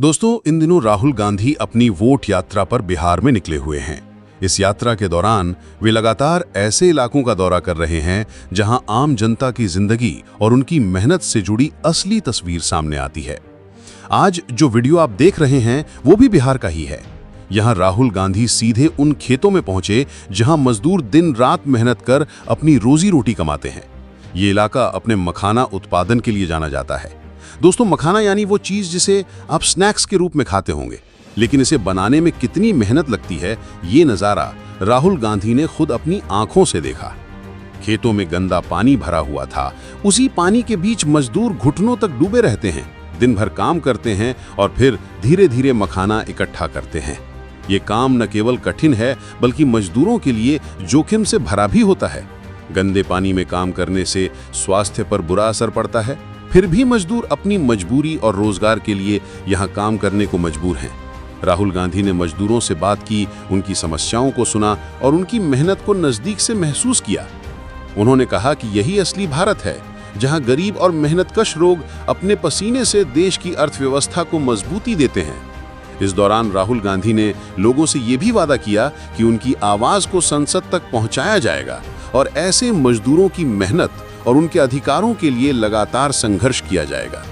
दोस्तों, इन दिनों राहुल गांधी अपनी वोट यात्रा पर बिहार में निकले हुए हैं। इस यात्रा के दौरान वे लगातार ऐसे इलाकों का दौरा कर रहे हैं जहां आम जनता की जिंदगी और उनकी मेहनत से जुड़ी असली तस्वीर सामने आती है। आज जो वीडियो आप देख रहे हैं वो भी बिहार का ही है। यहां राहुल गांधी सीधे उन खेतों में पहुंचे जहां मजदूर दिन रात मेहनत कर अपनी रोजी रोटी कमाते हैं। ये इलाका अपने मखाना उत्पादन के लिए जाना जाता है। दोस्तों, मखाना यानी वो चीज जिसे आप स्नैक्स के रूप में खाते होंगे, लेकिन इसे बनाने में कितनी मेहनत लगती है ये नज़ारा राहुल गांधी ने खुद अपनी आंखों से देखा। खेतों में गंदा पानी भरा हुआ था। उसी पानी के बीच मजदूर घुटनों तक डूबे रहते हैं, दिन भर काम करते हैं और फिर धीरे धीरे मखाना इकट्ठा करते हैं। ये काम न केवल कठिन है बल्कि मजदूरों के लिए जोखिम से भरा भी होता है। गंदे पानी में काम करने से स्वास्थ्य पर बुरा असर पड़ता है, फिर भी मजदूर अपनी मजबूरी और रोजगार के लिए यहाँ काम करने को मजबूर हैं। राहुल गांधी ने मजदूरों से बात की, उनकी समस्याओं को सुना और उनकी मेहनत को नजदीक से महसूस किया। उन्होंने कहा कि यही असली भारत है, जहां गरीब और मेहनतकश लोग अपने पसीने से देश की अर्थव्यवस्था को मजबूती देते हैं। इस दौरान राहुल गांधी ने लोगों से ये भी वादा किया कि उनकी आवाज को संसद तक पहुंचाया जाएगा और ऐसे मजदूरों की मेहनत और उनके अधिकारों के लिए लगातार संघर्ष किया जाएगा।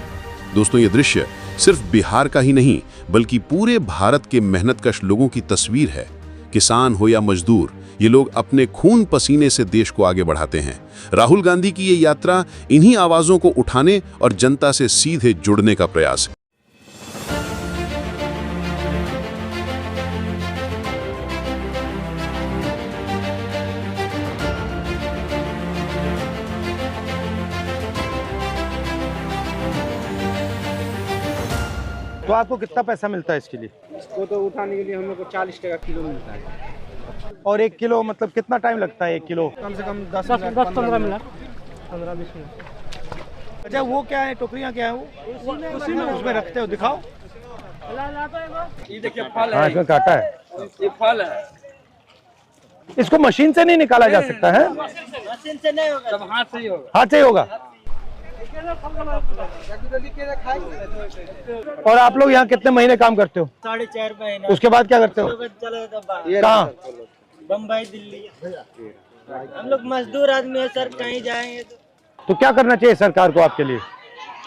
दोस्तों, ये दृश्य सिर्फ बिहार का ही नहीं बल्कि पूरे भारत के मेहनतकश लोगों की तस्वीर है। किसान हो या मजदूर, ये लोग अपने खून पसीने से देश को आगे बढ़ाते हैं। राहुल गांधी की ये यात्रा इन्हीं आवाजों को उठाने और जनता से सीधे जुड़ने का प्रयास है। तो आपको कितना पैसा मिलता है इसके लिए? इसको तो उठाने के लिए हम लोग को 40 टका किलो मिलता है। और 1 किलो मतलब कितना टाइम लगता है? 1 किलो कम से कम 10-15 मिनट, 15-20 मिनट। अच्छा, वो क्या है, टोकरियाँ क्या है वो? उसी में उसमें रखते हो, दिखाओ। ये देखिए फल हाँ, है, इसमें काटा है। ये फल है। इसको मशीन से नहीं निकाला जा सकता है? मशीन से नहीं होगा, सब हाथ से ही होगा। हाथ से ही होगा। और आप लोग यहाँ कितने महीने काम करते हो? 4.5 महीने। उसके बाद क्या करते हो? चले कहाँ? बम्बई, दिल्ली। हम लोग मजदूर आदमी है सर, कहीं जाएंगे तो क्या करना चाहिए सरकार को आपके लिए?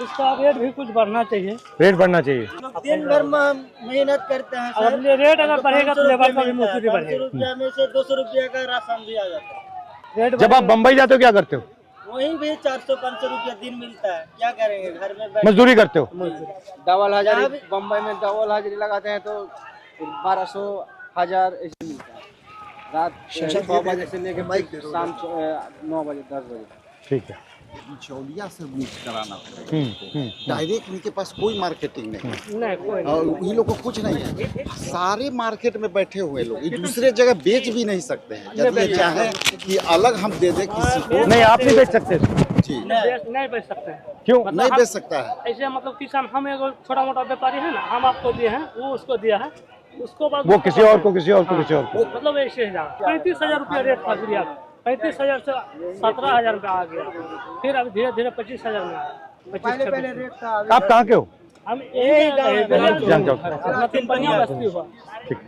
इसका रेट भी कुछ बढ़ना चाहिए। रेट बढ़ना चाहिए। दिन भर मेहनत करते हैं सर। अगर रेट अगर बढ़ेगा तो लेबर का भी मजदूरी बढ़ेगा। 500 रुपया में से 200 रुपया का राशन भी आ जाता है। जब आप बम्बई जाते हो क्या करते हो? वहीं भी 400-500 रुपया दिन मिलता है। क्या करेंगे, घर में बैठ मजदूरी करते हो? डबल हाजिरी, बम्बई में डबल हाजिरी लगाते हैं तो 1200 1000 ऐसे मिलता है। रात 6 बजे से लेकर शाम 9 बजे 10 बजे। ठीक है। बिचौलिया से मिक्स कराना पड़ेगा। डायरेक्ट इनके पास कोई मार्केटिंग नहीं, और ये लोग को कुछ नहीं है। सारे मार्केट में बैठे हुए लोग ये दूसरे जगह बेच भी नहीं सकते हैं। यदि ये चाहे कि अलग हम दे दें किसी को, नहीं, आप नहीं बेच सकते जी नहीं बेच सकते हैं। क्यों? नहीं बेच सकता है। ऐसे मतलब किसान, हम एगो छोटा मोटा व्यापारी है ना, हम आपको दिए हैं, वो उसको दिया है, उसको बाद वो किसी और को, किसी और को, किसी और को। मतलब ऐसे ही 35,000 रुपया रेट था यूरिया का। 35,000 से 17,000 रुपया आ गया, फिर अब धीरे धीरे 25,000 में आया। पहले रेट था। आप कहाँ के हो? हम यही जान जाओ। बस्ती हुआ। ठीक।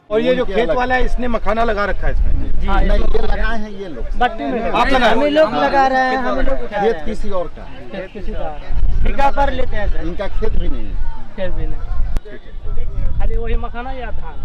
और ये जो खेत वाला है, इसने मखाना लगा रखा है इसमें? नहीं, ये लगाए हैं ये लोग। बट्टी में आप लगाए? हम लोग लगा रहे हैं, हम लोग खेत किसी और का है। किसी का ठेका पर लेते हैं सर। इनका खेत भी नहीं है। खेत भी नहीं, खाली वही मखाना या धान।